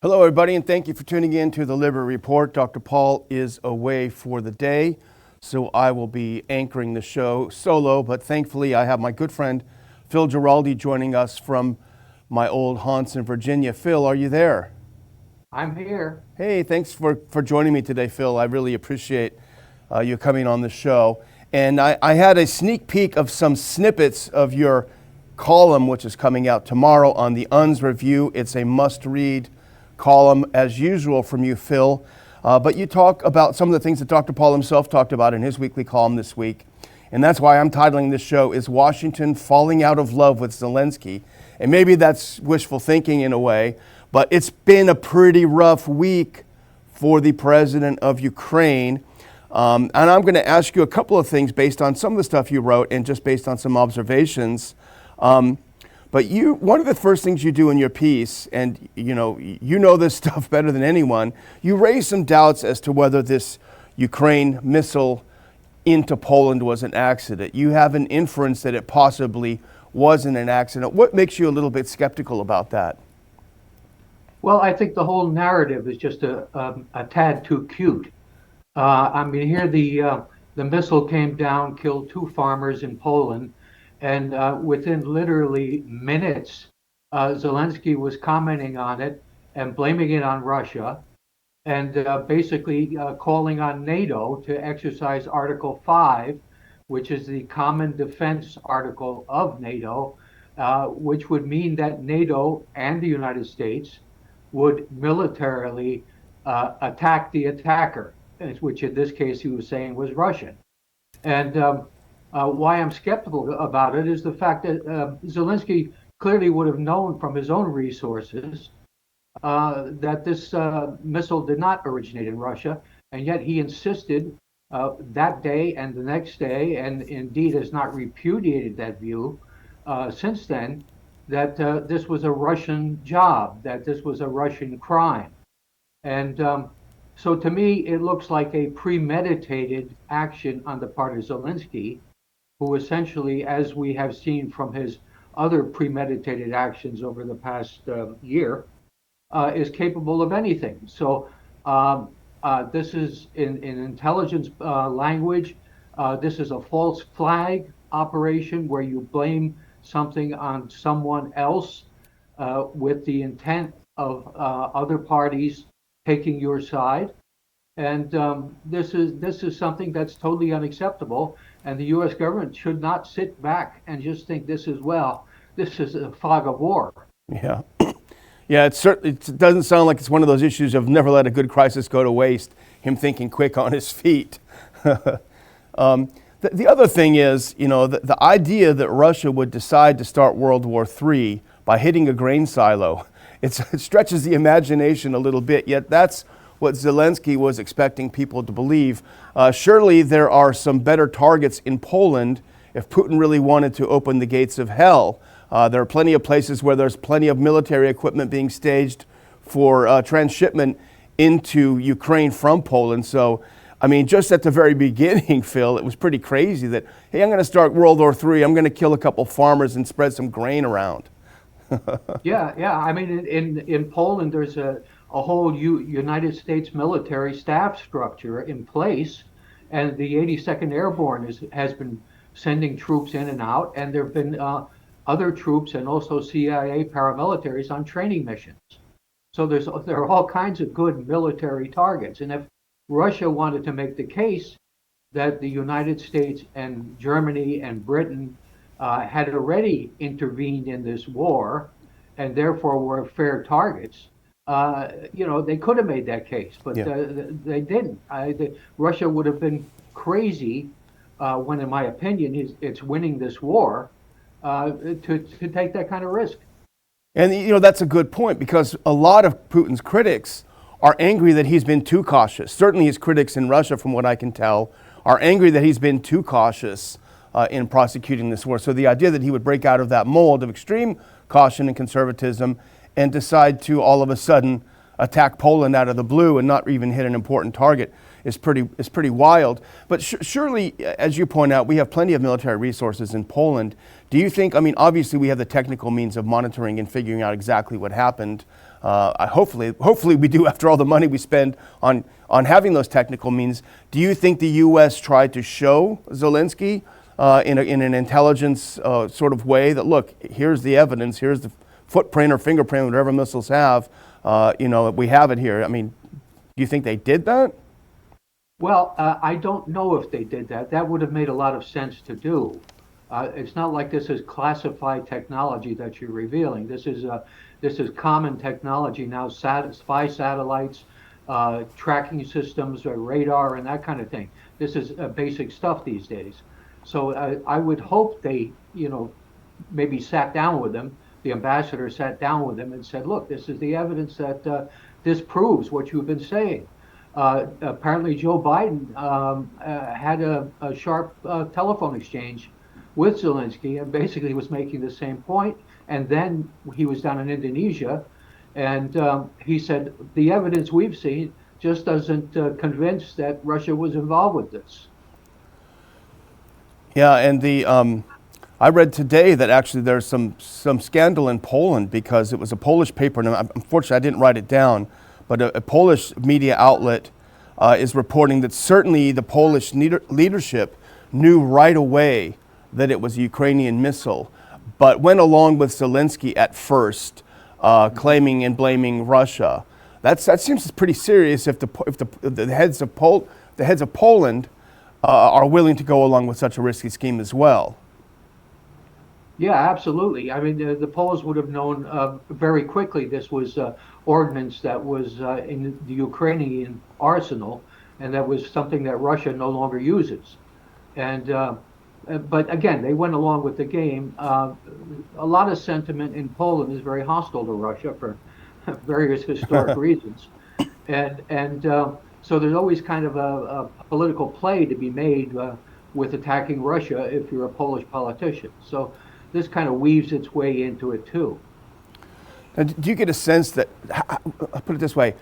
Hello, everybody, and thank you for tuning in to the Liberty Report. Dr. Paul is away for the day, so I will be anchoring the show solo, but thankfully I have my good friend Phil Giraldi joining us from my old haunts in Virginia. Phil, are you there? I'm here. Hey, thanks for joining me today, Phil. I really appreciate you coming on the show. And I had a sneak peek of some snippets of your column, which is coming out tomorrow on the UNS Review. It's a must-read column as usual from you, Phil, but you talk about some of the things that Dr. Paul himself talked about in his weekly column this week, and that's why I'm titling this show, Is Washington Falling Out of Love with Zelensky? And maybe that's wishful thinking in a way, but it's been a pretty rough week for the president of Ukraine, and I'm going to ask you a couple of things based on some of the stuff you wrote and just based on some observations. But one of the first things you do in your piece, and you know this stuff better than anyone, you raise some doubts as to whether this Ukraine missile into Poland was an accident. You have an inference that it possibly wasn't an accident. What makes you a little bit skeptical about that? Well, I think the whole narrative is just a tad too cute. Here the missile came down, killed two farmers in Poland, and within literally minutes, Zelensky was commenting on it and blaming it on Russia, and basically calling on NATO to exercise Article 5, which is the common defense article of NATO, which would mean that NATO and the United States would militarily attack the attacker, which in this case he was saying was Russian. And why I'm skeptical about it is the fact that Zelensky clearly would have known from his own resources that this missile did not originate in Russia, and yet he insisted that day and the next day, and indeed has not repudiated that view since then, that this was a Russian job, that this was a Russian crime. And so to me, it looks like a premeditated action on the part of Zelensky, who essentially, as we have seen from his other premeditated actions over the past year, is capable of anything. So this is, in intelligence language, this is a false flag operation where you blame something on someone else with the intent of other parties taking your side. And this is something that's totally unacceptable. And the U.S. government should not sit back and just think this is a fog of war. Yeah. Yeah, it doesn't sound like it's one of those issues of never let a good crisis go to waste, him thinking quick on his feet. The other thing is, the idea that Russia would decide to start World War III by hitting a grain silo, it stretches the imagination a little bit, yet that's what Zelensky was expecting people to believe. Surely there are some better targets in Poland if Putin really wanted to open the gates of hell. There are plenty of places where there's plenty of military equipment being staged for transshipment into Ukraine from Poland. So, just at the very beginning, Phil, it was pretty crazy that, hey, I'm going to start World War III. I'm going to kill a couple farmers and spread some grain around. Yeah. In Poland, there's a whole United States military staff structure in place, and the 82nd Airborne has been sending troops in and out, and there have been other troops and also CIA paramilitaries on training missions. So there are all kinds of good military targets. And if Russia wanted to make the case that the United States and Germany and Britain had already intervened in this war and therefore were fair targets, they could have made that case, but they didn't. Russia would have been crazy when, in my opinion, it's winning this war to take that kind of risk. And that's a good point, because a lot of Putin's critics are angry that he's been too cautious. Certainly his critics in Russia, from what I can tell, are angry that he's been too cautious in prosecuting this war. So the idea that he would break out of that mold of extreme caution and conservatism and decide to all of a sudden attack Poland out of the blue and not even hit an important target pretty wild. But surely, as you point out, we have plenty of military resources in Poland. Do you think, I mean, obviously we have the technical means of monitoring and figuring out exactly what happened. Hopefully we do, after all the money we spend on having those technical means. Do you think the U.S. tried to show Zelensky in an intelligence sort of way that, look, here's the evidence, here's the footprint or fingerprint, whatever missiles have, we have it here. I mean, do you think they did that? Well, I don't know if they did that. That would have made a lot of sense to do. It's not like this is classified technology that you're revealing. This is common technology now, spy satellites, tracking systems, radar, and that kind of thing. This is basic stuff these days. So I would hope they, maybe sat down with them. The ambassador sat down with them and said, look, this is the evidence that disproves what you've been saying. Apparently Joe Biden had a sharp telephone exchange with Zelensky and basically was making the same point. And then he was down in Indonesia and he said, the evidence we've seen just doesn't convince that Russia was involved with this. Yeah, and I read today that actually there's some scandal in Poland because it was a Polish paper, and unfortunately I didn't write it down, but a Polish media outlet is reporting that certainly the Polish leadership knew right away that it was a Ukrainian missile, but went along with Zelensky at first, claiming and blaming Russia. That seems pretty serious if the heads of Poland are willing to go along with such a risky scheme as well. Yeah, absolutely. I mean, the Poles would have known very quickly this was ordnance that was in the Ukrainian arsenal, and that was something that Russia no longer uses. And but again, they went along with the game. A lot of sentiment in Poland is very hostile to Russia for various historic reasons, and so there's always kind of a political play to be made with attacking Russia if you're a Polish politician. So this kind of weaves its way into it too. Now, do you get a sense that, I'll put it this way,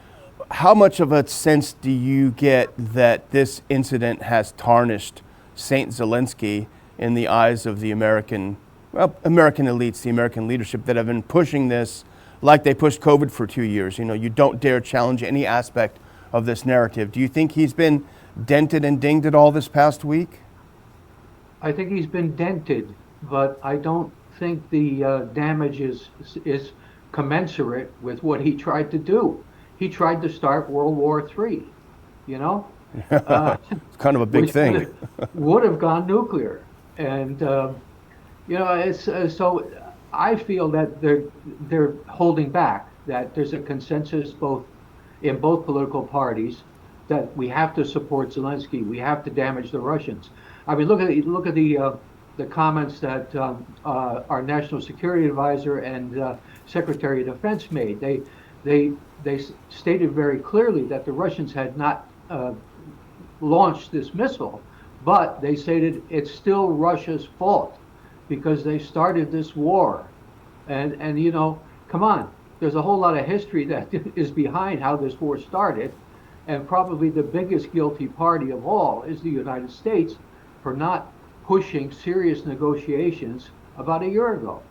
how much of a sense do you get that this incident has tarnished Saint Zelensky in the eyes of the American elites, the American leadership that have been pushing this like they pushed COVID for 2 years? You don't dare challenge any aspect of this narrative. Do you think he's been dented and dinged at all this past week? I think he's been dented, but I don't think the damage is commensurate with what he tried to do. He tried to start World War III, It's kind of a big thing. would have gone nuclear. And, it's so I feel that they're holding back, that there's a consensus in both political parties that we have to support Zelensky. We have to damage the Russians. I mean, look at the comments that our national security advisor and Secretary of Defense made. They stated very clearly that the Russians had not launched this missile, but they stated it's still Russia's fault because they started this war. And come on, there's a whole lot of history that is behind how this war started, and probably the biggest guilty party of all is the United States for not pushing serious negotiations about a year ago.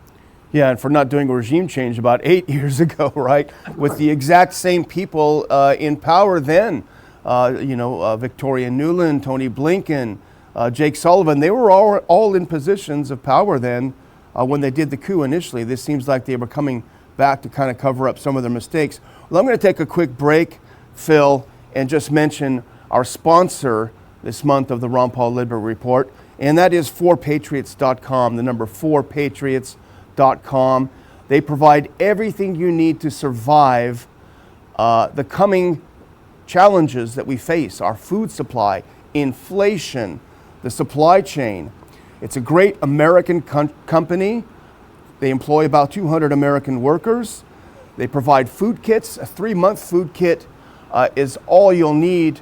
Yeah, and for not doing a regime change about 8 years ago, right? With the exact same people in power then. Victoria Nuland, Tony Blinken, Jake Sullivan, they were all in positions of power then when they did the coup initially. This seems like they were coming back to kind of cover up some of their mistakes. Well, I'm going to take a quick break, Phil, and just mention our sponsor this month of the Ron Paul Lidber Report, and that is 4patriots.com, the number 4patriots.com. They provide everything you need to survive the coming challenges that we face, our food supply, inflation, the supply chain. It's a great American company. They employ about 200 American workers. They provide food kits. A 3-month food kit is all you'll need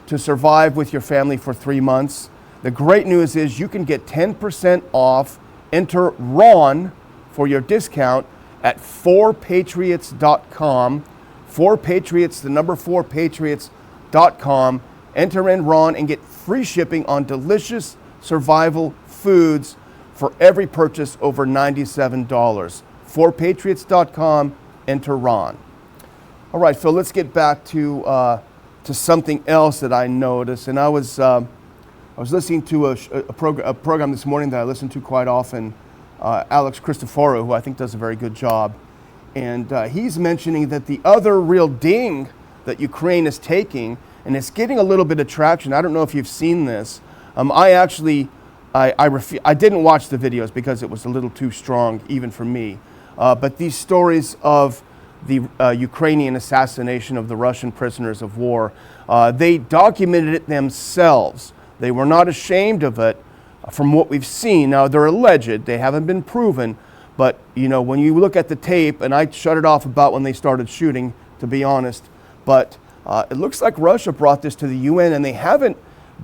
to survive with your family for 3 months. The great news is you can get 10% off. Enter RON for your discount at 4patriots.com. 4patriots, the number 4patriots.com. Enter in Ron and get free shipping on delicious survival foods for every purchase over $97. 4patriots.com, enter Ron. All right, Phil, let's get back to something else that I noticed. And I was listening to a program this morning that I listen to quite often, Alex Christoforou, who I think does a very good job. And he's mentioning that the other real ding that Ukraine is taking, and it's getting a little bit of traction. I don't know if you've seen this. I didn't watch the videos because it was a little too strong even for me. But these stories of the Ukrainian assassination of the Russian prisoners of war, they documented it themselves. They were not ashamed of it from what we've seen. Now, they're alleged. They haven't been proven. But, you know, when you look at the tape, and I shut it off about when they started shooting, to be honest, but it looks like Russia brought this to the UN, and they haven't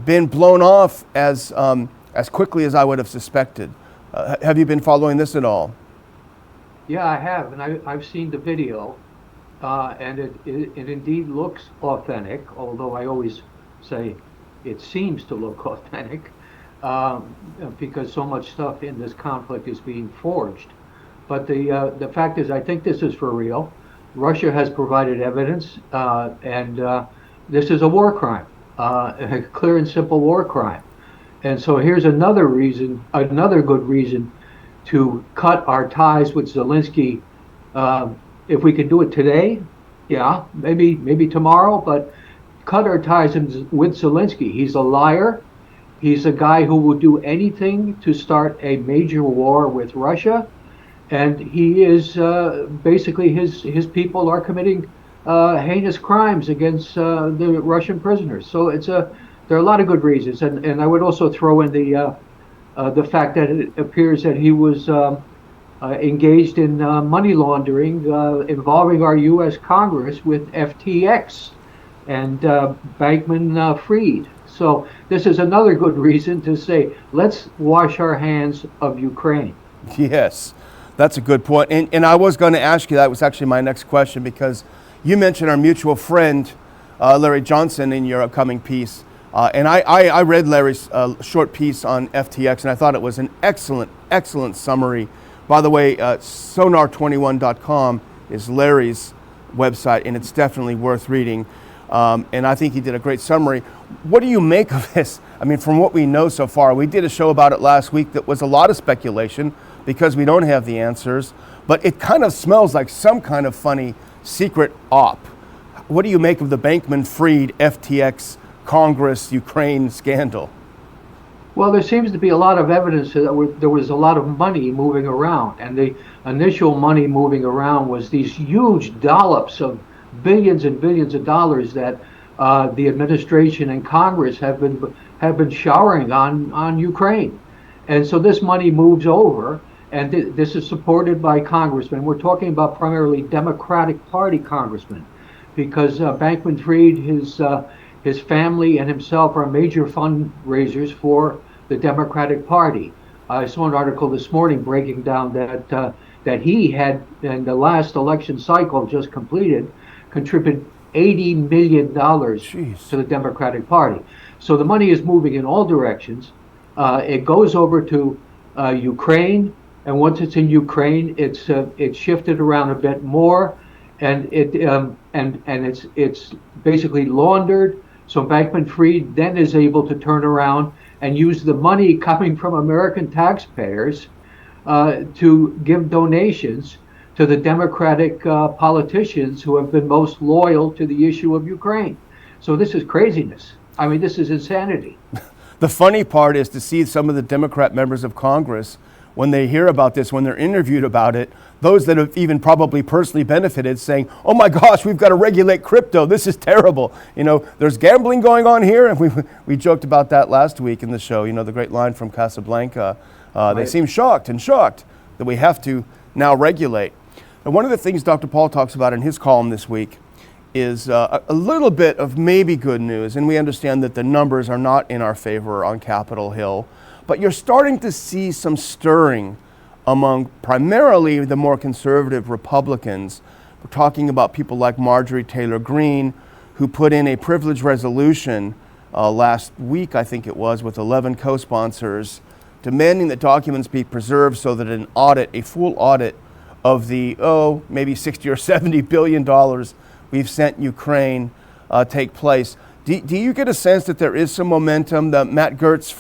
been blown off as quickly as I would have suspected. Have you been following this at all? Yeah, I have, and I've seen the video, and it indeed looks authentic, although I always say it seems to look authentic, because so much stuff in this conflict is being forged. But the fact is, I think this is for real. Russia has provided evidence, and this is a war crime, a clear and simple war crime. And so here's another reason, another good reason to cut our ties with Zelensky. If we could do it today, yeah, maybe tomorrow, but cut our ties with Zelensky. He's a liar. He's a guy who will do anything to start a major war with Russia. And he is basically his people are committing heinous crimes against the Russian prisoners. So there are a lot of good reasons, and I would also throw in the fact that it appears that he was engaged in money laundering involving our U.S. Congress with FTX and Bankman-Fried. So this is another good reason to say, let's wash our hands of Ukraine. Yes. That's a good point. And I was going to ask you, that was actually my next question, because you mentioned our mutual friend, Larry Johnson, in your upcoming piece. And I read Larry's short piece on FTX, and I thought it was an excellent summary. By the way, sonar21.com is Larry's website, and it's definitely worth reading. And I think he did a great summary. What do you make of this? I mean, from what we know so far, we did a show about it last week that was a lot of speculation, because we don't have the answers, but it kind of smells like some kind of funny secret op. What do you make of the Bankman-Fried, FTX, Congress, Ukraine scandal? Well, there seems to be a lot of evidence that there was a lot of money moving around, and the initial money moving around was these huge dollops of billions and billions of dollars that the administration and Congress have been showering on Ukraine. And so this money moves over. And this is supported by congressmen. We're talking about primarily Democratic Party congressmen, because Bankman-Fried, his family, and himself are major fundraisers for the Democratic Party. I saw an article this morning breaking down that he had, in the last election cycle just completed, contributed $80 million to the Democratic Party. So the money is moving in all directions. It goes over to Ukraine. And once it's in Ukraine, it's shifted around a bit more, and it's basically laundered. So Bankman-Fried then is able to turn around and use the money coming from American taxpayers to give donations to the Democratic politicians who have been most loyal to the issue of Ukraine. So this is craziness. I mean, this is insanity. The funny part is to see some of the Democrat members of Congress, when they hear about this, when they're interviewed about it, those that have even probably personally benefited, saying, oh my gosh, we've got to regulate crypto. This is terrible. You know, there's gambling going on here. And we joked about that last week in the show, you know, the great line from Casablanca. Right. They seem shocked that we have to now regulate. And one of the things Dr. Paul talks about in his column this week is a little bit of maybe good news. And we understand that the numbers are not in our favor on Capitol Hill. But you're starting to see some stirring among primarily the more conservative Republicans. We're talking about people like Marjorie Taylor Greene, who put in a privilege resolution last week, I think it was, with 11 co-sponsors, demanding that documents be preserved so that an audit, a full audit of the, maybe 60 or 70 billion dollars we've sent Ukraine take place. Do you get a sense that there is some momentum that Matt Gertz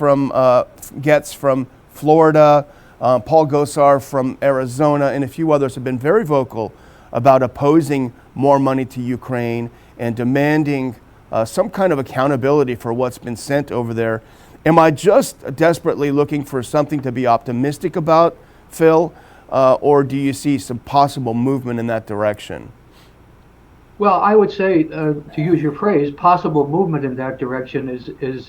gets from Florida, Paul Gosar from Arizona, and a few others have been very vocal about opposing more money to Ukraine and demanding some kind of accountability for what's been sent over there? Am I just desperately looking for something to be optimistic about, Phil, or do you see some possible movement in that direction? Well, I would say, to use your phrase, possible movement in that direction is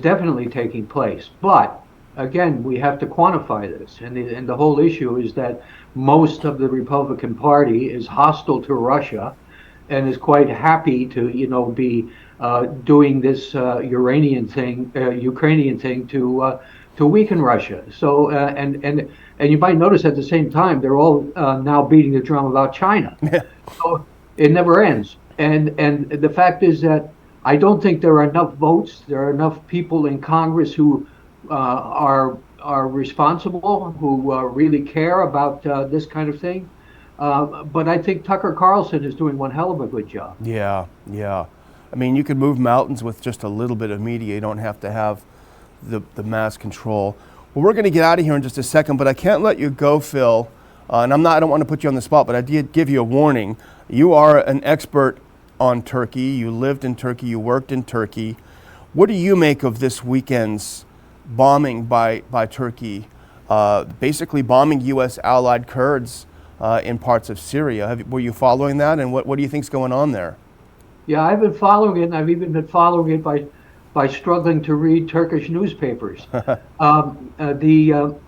definitely taking place. But again, we have to quantify this, and the whole issue is that most of the Republican Party is hostile to Russia, and is quite happy to, be doing this Ukrainian thing to weaken Russia. So, and you might notice at the same time they're all now beating the drum about China. So it never ends. And the fact is that I don't think there are enough votes. There are enough people in Congress who are responsible, who really care about this kind of thing. But I think Tucker Carlson is doing one hell of a good job. Yeah. I mean, you can move mountains with just a little bit of media. You don't have to have the mass control. Well, we're going to get out of here in just a second, but I can't let you go, Phil. And I don't want to put you on the spot, but I did give you a warning. You are an expert on Turkey. You lived in Turkey. You worked in Turkey. What do you make of this weekend's bombing by Turkey, basically bombing U.S. allied Kurds in parts of Syria? Were you following that, and what do you think's going on there? Yeah, I've been following it, and I've even been following it by struggling to read Turkish newspapers.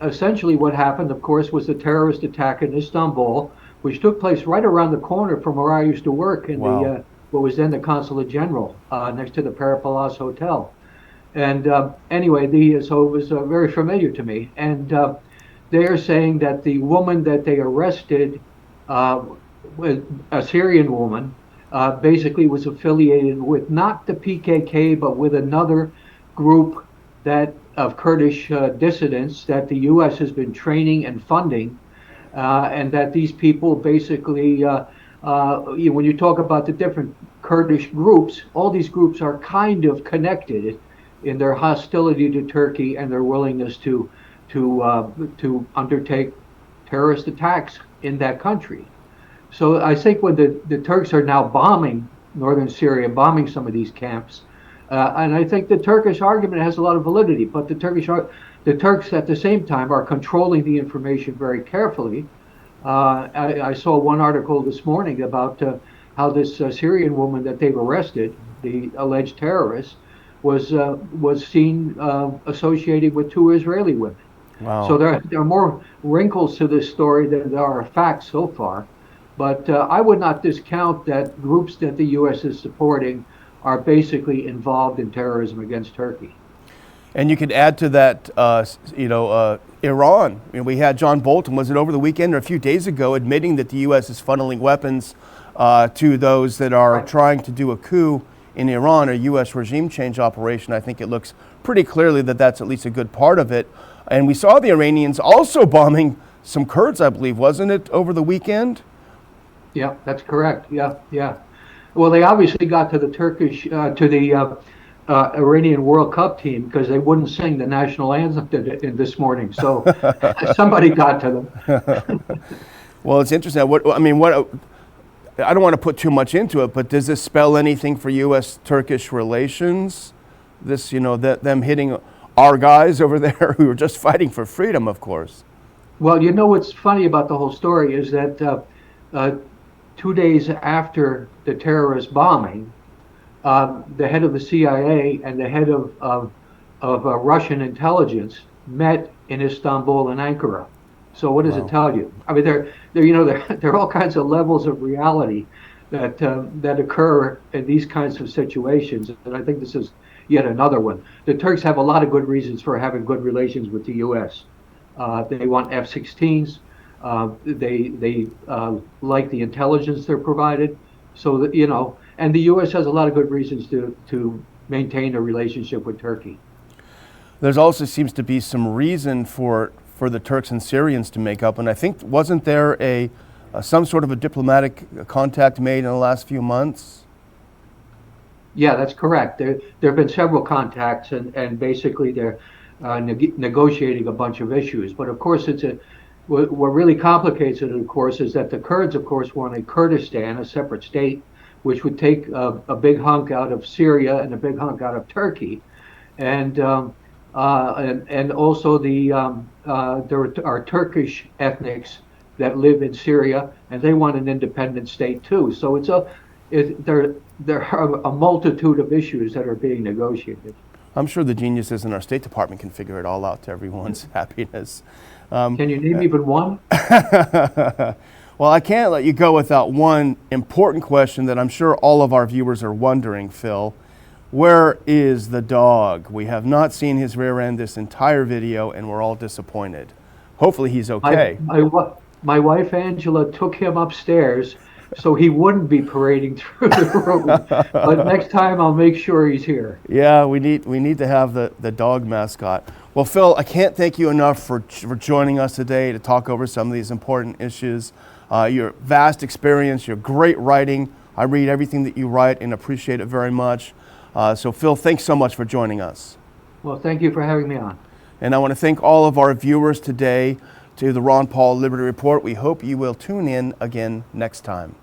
Essentially what happened, of course, was the terrorist attack in Istanbul, which took place right around the corner from where I used to work in what was then the Consulate General, next to the Peripalace Hotel. And anyway, so it was very familiar to me. And they're saying that the woman that they arrested, a Syrian woman, basically was affiliated with not the PKK, but with another group of Kurdish dissidents that the U.S. has been training and funding, and that these people basically, when you talk about the different Kurdish groups, all these groups are kind of connected in their hostility to Turkey and their willingness to undertake terrorist attacks in that country. So I think when the Turks are now bombing northern Syria, bombing some of these camps, and I think the Turkish argument has a lot of validity, but the Turks at the same time are controlling the information very carefully. I saw one article this morning about how this Syrian woman that they've arrested, the alleged terrorist, was seen associated with two Israeli women. Wow. So there are more wrinkles to this story than there are facts so far. But I would not discount that groups that the U.S. is supporting are basically involved in terrorism against Turkey. And you could add to that, Iran. I mean, we had John Bolton, was it over the weekend or a few days ago, admitting that the U.S. is funneling weapons to those that are trying to do a coup in Iran, a U.S. regime change operation. I think it looks pretty clearly that that's at least a good part of it. And we saw the Iranians also bombing some Kurds, I believe, wasn't it, over the weekend? Yeah, that's correct. Yeah. Well, they obviously got to the Iranian World Cup team because they wouldn't sing the national anthem this morning. So somebody got to them. Well, it's interesting. I don't want to put too much into it, but does this spell anything for U.S.-Turkish relations? This, them hitting our guys over there who are just fighting for freedom, of course. Well, what's funny about the whole story is that 2 days after the terrorist bombing, the head of the CIA and the head of Russian intelligence met in Istanbul and Ankara. So what does it tell you? I mean, there are all kinds of levels of reality that occur in these kinds of situations, and I think this is yet another one. The Turks have a lot of good reasons for having good relations with the U.S. They want F-16s. They like the intelligence they're provided. So that, and the U.S. has a lot of good reasons to maintain a relationship with Turkey. There's also seems to be some reason for the Turks and Syrians to make up, and I think wasn't there some sort of a diplomatic contact made in the last few months? Yeah, that's correct. There have been several contacts, and basically they're negotiating a bunch of issues. But of course, what really complicates it, of course, is that the Kurds, of course, want a Kurdistan, a separate state, which would take a big hunk out of Syria and a big hunk out of Turkey, and also there are Turkish ethnics that live in Syria, and they want an independent state too. So there are a multitude of issues that are being negotiated. I'm sure the geniuses in our State Department can figure it all out to everyone's happiness. Can you name even one? Well, I can't let you go without one important question that I'm sure all of our viewers are wondering, Phil. Where is the dog? We have not seen his rear end this entire video, and we're all disappointed. Hopefully he's okay. My wife Angela took him upstairs so he wouldn't be parading through the room. But next time I'll make sure he's here. Yeah, we need to have the dog mascot. Well, Phil, I can't thank you enough for joining us today to talk over some of these important issues. Your vast experience, your great writing. I read everything that you write and appreciate it very much. So, Phil, thanks so much for joining us. Well, thank you for having me on. And I want to thank all of our viewers today to the Ron Paul Liberty Report. We hope you will tune in again next time.